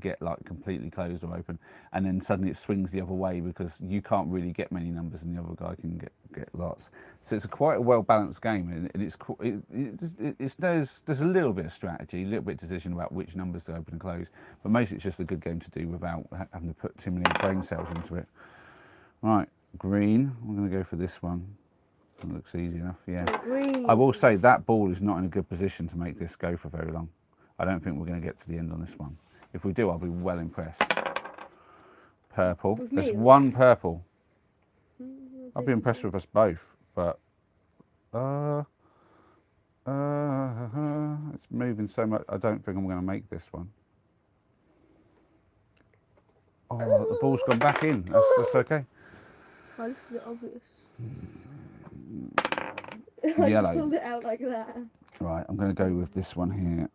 get like completely closed or open, and then suddenly it swings the other way because you can't really get many numbers and the other guy can get lots. So it's quite a well balanced game, and there's a little bit of strategy, a little bit of decision about which numbers to open and close, but mostly it's just a good game to do without having to put too many brain cells into it. Right, green. I'm going to go for this one. It looks easy enough. Yeah. Green. I will say that ball is not in a good position to make this go for very long. I don't think we're going to get to the end on this one. If we do, I'll be well impressed. Purple. There's one purple. I'll be impressed with us both, but it's moving so much. I don't think I'm going to make this one. Oh, the ball's gone back in. That's okay. Oh, this is a bit obvious. Yellow. I pulled it out like that. Right, I'm going to go with this one here.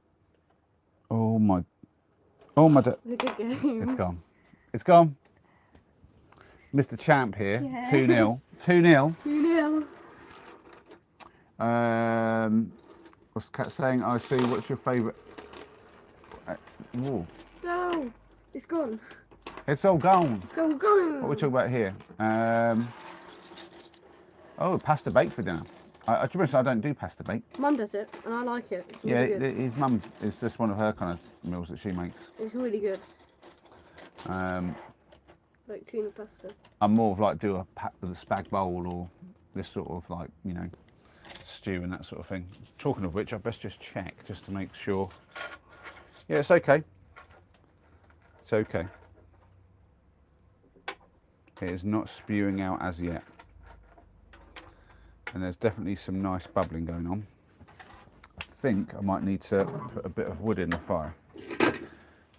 Oh my It's a good game. It's gone. It's gone. Mr. Champ here. Yes. 2-0. 2-0. 2-0. What's the cat saying? I see. What's your favourite? No, it's gone. It's all gone. It's all gone. What are we talking about here? Oh, pasta baked for dinner. To be honest, I don't do pasta baked. Mum does it, and I like it. It's really good. His mum, it's just one of her kind of meals that she makes. It's really good. Like tuna pasta. I'm more of like do a spag bowl or this sort of like, you know, stew and that sort of thing. Talking of which, I best just check just to make sure. Yeah, it's okay. It's okay. It is not spewing out as yet. And there's definitely some nice bubbling going on. I think I might need to put a bit of wood in the fire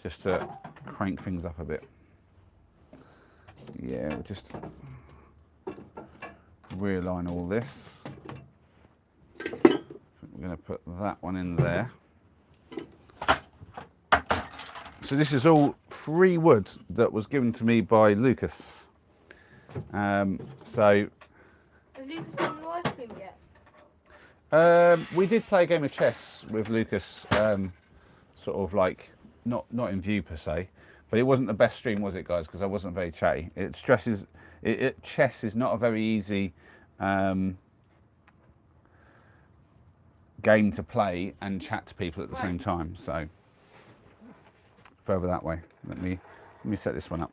just to crank things up a bit. Yeah, we'll just realign all this. I think we're going to put that one in there. So this is all free wood that was given to me by Lucas. So Has Lucas done the ice cream yet? we did play a game of chess with Lucas, sort of like not in view per se, but it wasn't the best stream, was it, guys? Because I wasn't very chatty. Chess is not a very easy game to play and chat to people at the same time. So further that way. Let me set this one up.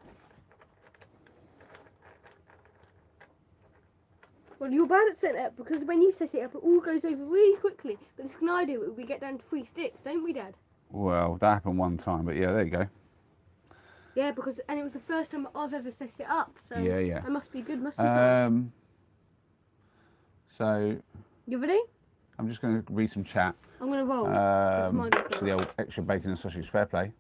Well, you're bad at setting it up because when you set it up, it all goes over really quickly. But this can I do it. We get down to 3 sticks, don't we, Dad? Well, that happened one time, but yeah, there you go. Yeah, and it was the first time I've ever set it up. So Yeah. I must be good, mustn't I? So You ready? I'm just going to read some chat. I'm going to roll. So the old extra bacon and sausage, fair play.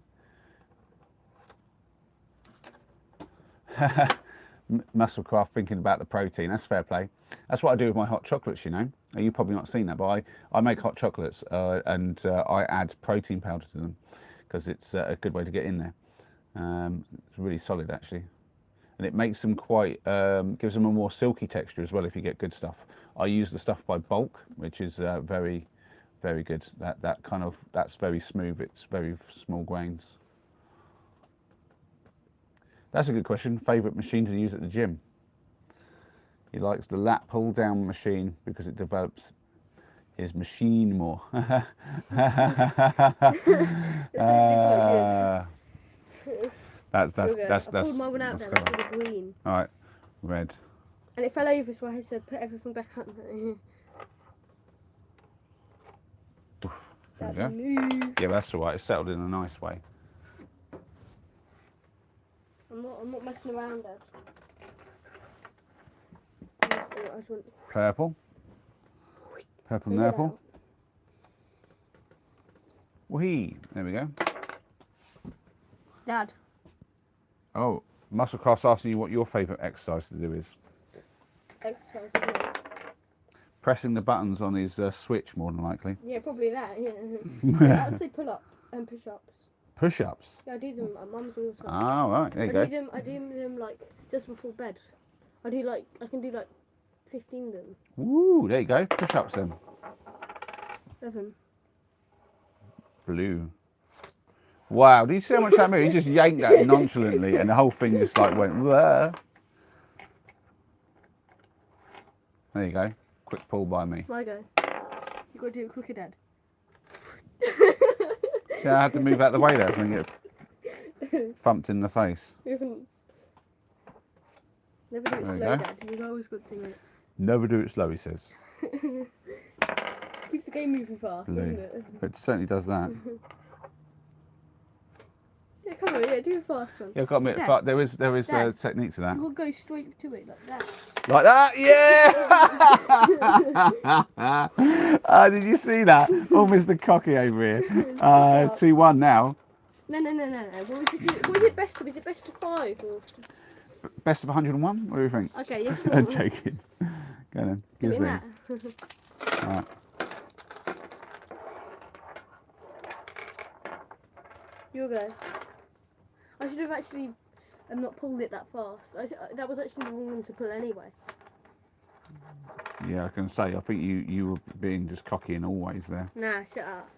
Musclecraft thinking about the protein, that's fair play. That's what I do with my hot chocolates, you know. You've probably not seen that, but I make hot chocolates and I add protein powder to them because it's a good way to get in there. It's really solid actually. And it makes them quite, gives them a more silky texture as well if you get good stuff. I use the stuff by bulk, which is very, very good. That's very smooth, it's very small grains. That's a good question. Favourite machine to use at the gym? He likes the lat pull down machine because it develops his machine more. That's I pulled my one out there with the green. All right, red. And it fell over, so I had to put everything back up. There we go. Yeah, that's all right. It's settled in a nice way. I'm not messing around, Dad. Purple. Purple nurple. Whee! There we go. Dad. Oh, Musclecraft's asking you what your favourite exercise to do is. Exercise. Pressing the buttons on his switch, more than likely. Yeah, probably that. Yeah. I'd say pull up and push ups. Push-ups. Yeah, I do them at mum's all the time. Ah, right. There you go. I do them like just before bed. I can do like 15 of them. Woo, there you go. Push-ups then. 11. Blue. Wow, do you see how much that moved? He just yanked that nonchalantly and the whole thing just like went there. There you go. Quick pull by me. My go. You got to do it quicker, Dad. Yeah, I had to move out the way there so I didn't get thumped in the face. Never do it There slow, you go. Dad. You've always got to do it. Never do it slow, he says. Keeps the game moving fast, doesn't it? It certainly does that. Yeah, come on, do a fast one. Yeah, I've got to admit, Dad. there is Dad. a technique to that. You will go straight to it like that. Like that, yeah! Did you see that? Oh, Mr. Cocky over here. 2-1 now. No. What was it best of? Is it best of 5 or? Best of 101? What do you think? Okay, yes. I'm joking. Go on then. Give us That. these. Alright. You'll go. I should have actually not pulled it that fast. That was actually the wrong one to pull anyway. Yeah, I can say, I think you were being just cocky and always there. Nah, shut up.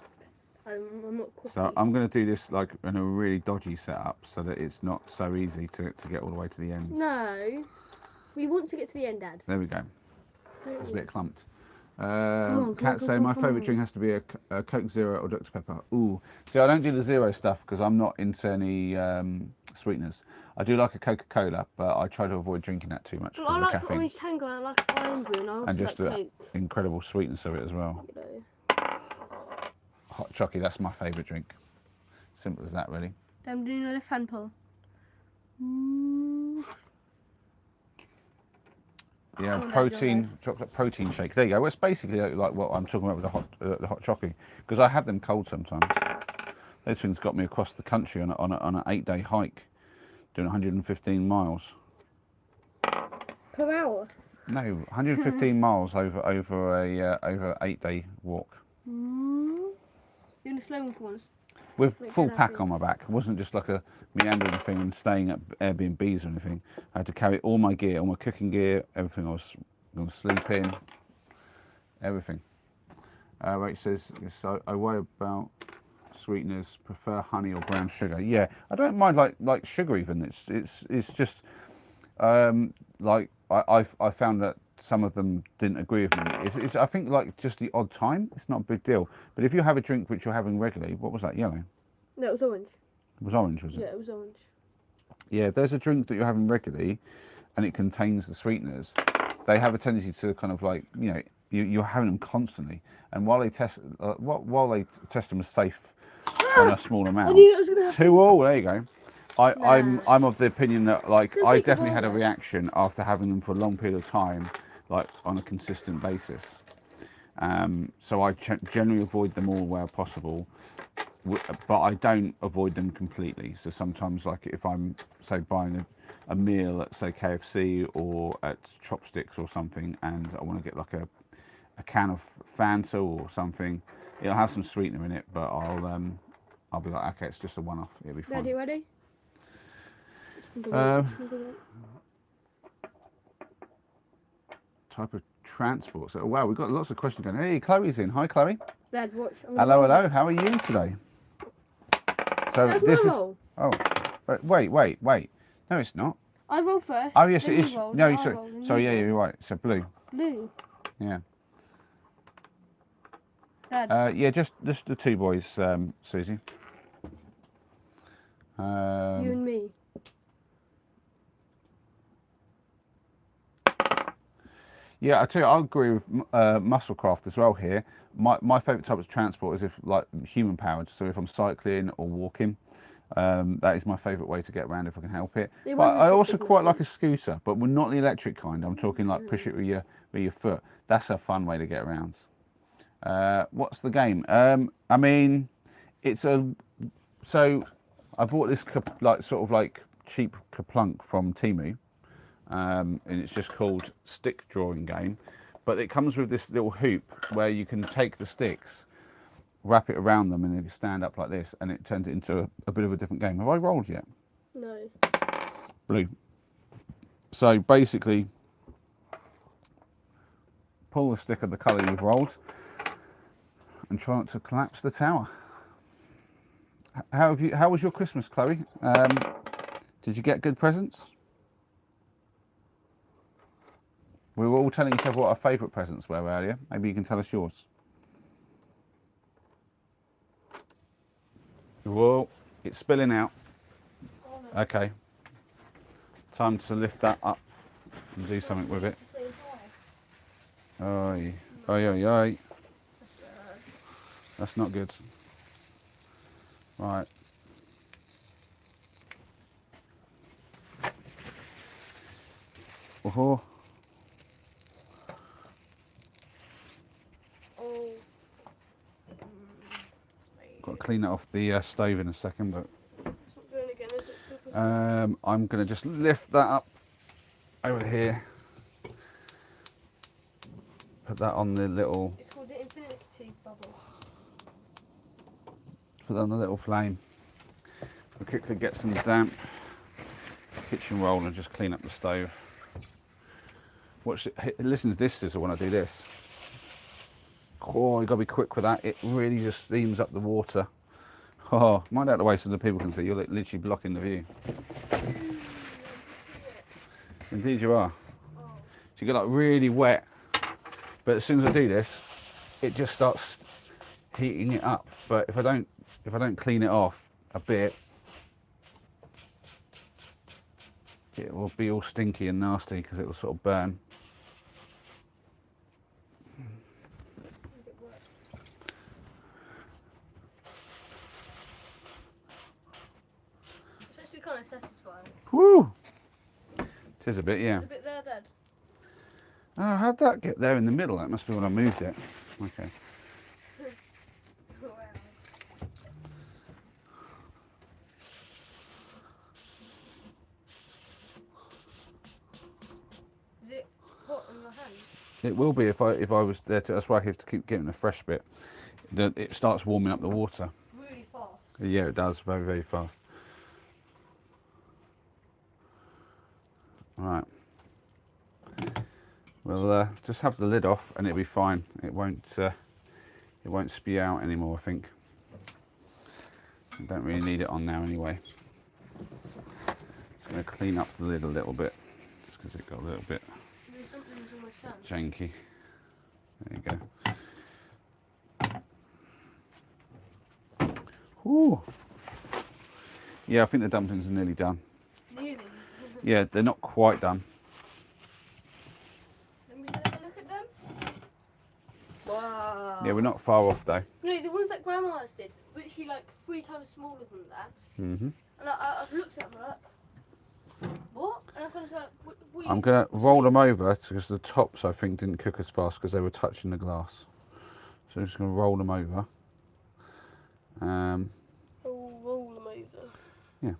I'm not cocky. So I'm going to do this like in a really dodgy setup so that it's not so easy to get all the way to the end. No. We want to get to the end, Dad. There we go. Don't It's a we? bit clumped. on, Cat say my favourite drink has to be a Coke Zero or Dr Pepper. Ooh, see, I don't do the zero stuff because I'm not into any sweeteners. I do like a Coca-Cola, but I try to avoid drinking that too much Well, because I of the like caffeine orange tango and I like iron brew and I also and just like the Coke. incredible sweetness of it as well. You know. Hot chocolate, that's my favourite drink. Simple as that, really. Then I'm doing a left hand pull. Yeah, Oh, protein, chocolate protein shake. There you go. Well, it's basically like what I'm talking about with the hot chocolate, because I have them cold sometimes. Those things got me across the country on an 8-day hike, doing 115 miles. Per hour? No, 115 miles over a 8-day walk Doing a slow one for once. with Makes full you pack happy. on my back. It wasn't just like a meandering thing and staying at Airbnbs or anything. I had to carry all my gear, all my cooking gear, everything I was going to sleep in, everything. Rach says, yes, I worry about sweeteners, prefer honey or brown sugar. Yeah, I don't mind like sugar even. It's just like I found that some of them didn't agree with me. It's I think like just the odd time, it's not a big deal. But if you have a drink which you're having regularly, what was that, yellow? No, it was orange. It was orange, was it? Yeah, it was orange. Yeah, if there's a drink that you're having regularly and it contains the sweeteners, they have a tendency to kind of like, you know, you're having them constantly. And while they test them as safe on a small amount, I knew it was going to happen. 2-2, there you go. I'm Nah. of the opinion that like Still I take a definitely had a ball, though. reaction after having them for a long period of time, like on a consistent basis. So I generally avoid them all where possible, but I don't avoid them completely. So sometimes, like if I'm say buying a meal at say KFC or at Chopsticks or something, and I want to get like a can of Fanta or something, it'll have some sweetener in it, but I'll be like, okay, it's just a one-off. It'll be fine. Ready? Type of transport. So wow, we've got lots of questions going. Hey, Chloe's in. Hi, Chloe. Dad, watch. Hello. How are you today? So That's this my is. roll. Oh, wait. No, it's not. I roll first. Oh yes, then it you is. roll, No, then I sorry. roll, then Sorry, you yeah, roll. you're right. So blue. Blue. Yeah. Dad. Yeah, just the two boys, Susie. You and me. Yeah, I tell you, I agree with musclecraft as well here. My favourite type of transport is if like human powered. So if I'm cycling or walking, that is my favourite way to get around if I can help it. Yeah, But one I of also the quite like a scooter, but we're not the electric kind. I'm talking like push it with your foot. That's a fun way to get around. What's the game? I mean, so I bought this sort of cheap Kaplunk from Temu. And it's just called stick drawing game, but it comes with this little hoop where you can take the sticks wrap it around them and they stand up like this, and it turns it into a bit of a different game. Have I rolled yet? No. Blue. So basically, pull the stick of the colour you've rolled and try not to collapse the tower. How was your Christmas, Chloe? Did you get good presents? We were all telling each other what our favourite presents were earlier. Maybe you can tell us yours. Whoa, it's spilling out. Okay. Time to lift that up and do something with it. Oi, oi, oi, oi. That's not good. Right. Oh. Got to clean that off the stove in a second, but It's not doing it again, is it? I'm going to just lift that up over here. Put that on the little. It's called the infinity bubble. Put that on the little flame. We'll quickly get some damp kitchen roll and just clean up the stove. Watch it. Listen to this sizzle when I do this. Oh, you got to be quick with that. It really just steams up the water. Oh, mind out the way so the people can see. You're literally blocking the view. Indeed you are. So you get like really wet, but as soon as I do this, it just starts heating it up. But if I don't clean it off a bit, it will be all stinky and nasty because it will sort of burn. It's actually kind of satisfying. Woo! It is a bit, yeah. There's a bit there, Dad. Oh, how'd that get there in the middle? That must be when I moved it. Okay. Is it hot in your hand? It will be if I was there to. That's why I have to keep getting the fresh bit. It starts warming up the water. Really fast. Yeah, it does very, very fast. Right. We'll just have the lid off and it'll be fine. It won't spew out anymore, I think. I don't really need it on now anyway. Just going to clean up the lid a little bit, just because it got a little bit There's dumplings in my stand. janky. There you go. Ooh. Yeah, I think the dumplings are nearly done. Nearly. Yeah, they're not quite done. Let me have a look at them. Wow. Yeah, we're not far off though. No, the ones that Grandma did, literally like 3 times smaller than that. Mm-hmm. And I've looked at them like, what? And I was like, what I'm going to roll them over because the tops, I think, didn't cook as fast because they were touching the glass. So I'm just going to roll them over. Oh, roll them over. Yeah.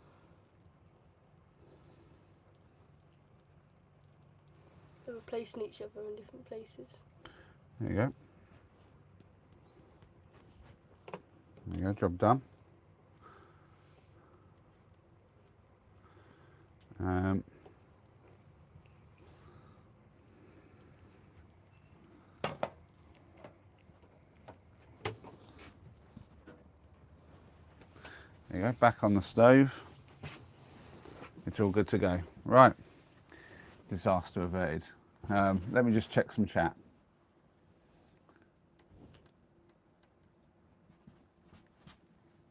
They're replacing each other in different places. There you go. There you go, job done. There you go, back on the stove. It's all good to go. Right, disaster averted. Let me just check some chat.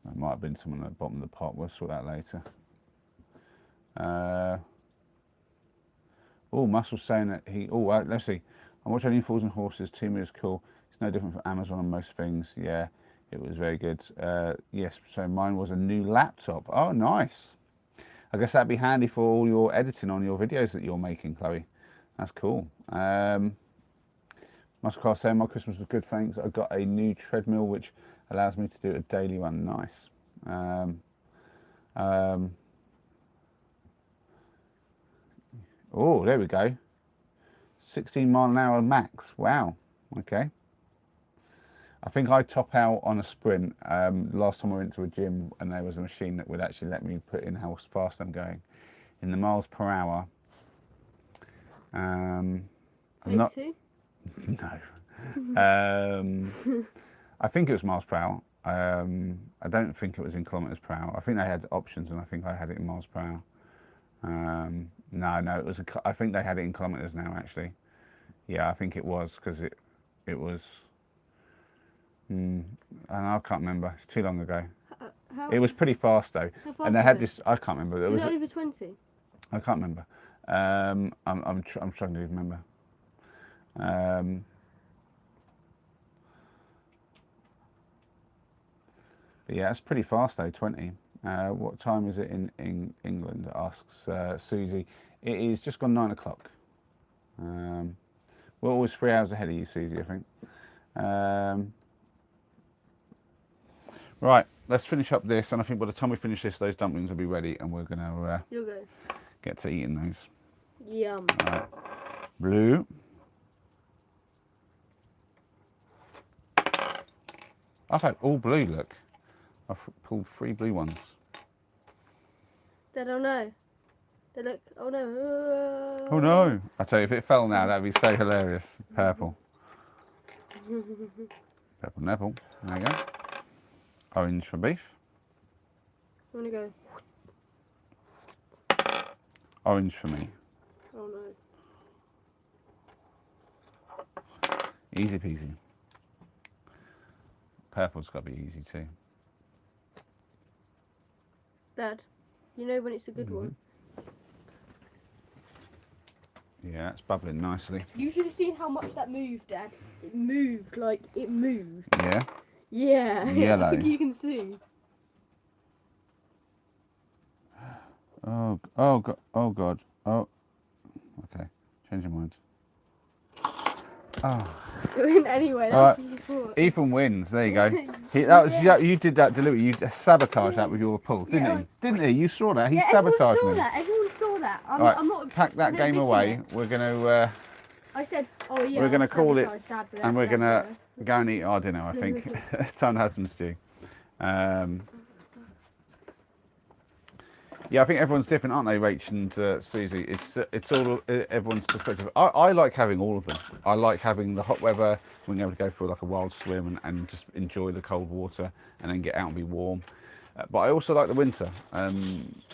That might have been someone at the bottom of the pot. We'll sort that later. Muscle's saying that he. Let's see. I watch Only Fools and Horses. Team is cool. It's no different from Amazon on most things. Yeah, it was very good. Yes, so mine was a new laptop. Oh, nice. I guess that'd be handy for all your editing on your videos that you're making, Chloe. That's cool. Musclecraft saying my Christmas was good, thanks. I got a new treadmill which allows me to do a daily run. Nice. Oh, there we go. 16 mile an hour max. Wow. Okay. I think I top out on a sprint. Last time I went to a gym and there was a machine that would actually let me put in how fast I'm going. In the miles per hour. I'm not. 32? No. I think it was miles per hour. I don't think it was in kilometres per hour. I think they had options, and I think I had it in miles per hour. No, it was. I think they had it in kilometres now. Actually, yeah, I think it was because it was. And I can't remember. It's too long ago. It was pretty fast though, and they had this. I can't remember. Was it over 20? I can't remember. I'm struggling to remember. But yeah, it's pretty fast though. 20. What time is it in England? Asks Susie. It is just gone 9 o'clock. We're always 3 hours ahead of you, Susie, I think. Right, let's finish up this, and I think by the time we finish this, those dumplings will be ready, and we're gonna You'll go. get to eating those. Yum. Right. Blue. I've had all blue. Look, I've pulled 3 blue ones. They don't know. They look. Oh no. Oh no! I tell you, if it fell now, that'd be so hilarious. Purple. Purple nipple. There you go. Orange for beef. I want to go. Orange for me. Oh no. Easy peasy. Purple's got to be easy too. Dad, you know when it's a good one. Yeah, it's bubbling nicely. You should have seen how much that moved, Dad. It moved, like, it moved. Yeah? Yeah. Yellow. I think you can see. Oh God. Oh. Okay. Change your mind. Oh. It went anyway. That's Alright. what you thought. Ethan wins. There you go. That was you did that deliberately. You sabotaged that with your pull, didn't Yeah. he? Didn't he? You saw that. He Yeah, sabotaged everyone me. saw that. Everyone saw that. Right, I'm not. pack that I'm not game missing away. it. We're gonna I said, oh yeah. we're gonna call it, sabotage Dad, but and we're that's gonna better. go and eat our dinner. I think time to have some stew. Yeah, I think everyone's different, aren't they, Rach and Susie? It's all everyone's perspective. I like having all of them. I like having the hot weather, being able to go for like a wild swim and just enjoy the cold water, and then get out and be warm. But I also like the winter. I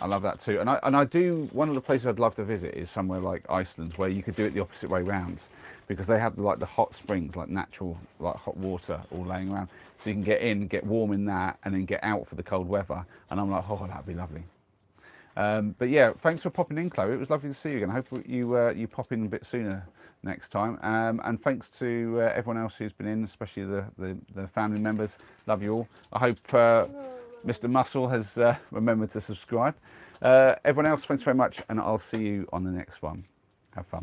love that too. And I do. One of the places I'd love to visit is somewhere like Iceland, where you could do it the opposite way round, because they have like the hot springs, like natural, like hot water all laying around, so you can get in, get warm in that, and then get out for the cold weather. And I'm like, oh, that'd be lovely. But yeah, thanks for popping in, Chloe. It was lovely to see you again. I hope you pop in a bit sooner next time. And thanks to everyone else who's been in, especially the family members. Love you all. I hope Mr. Muscle has remembered to subscribe. Everyone else, thanks very much, and I'll see you on the next one. Have fun.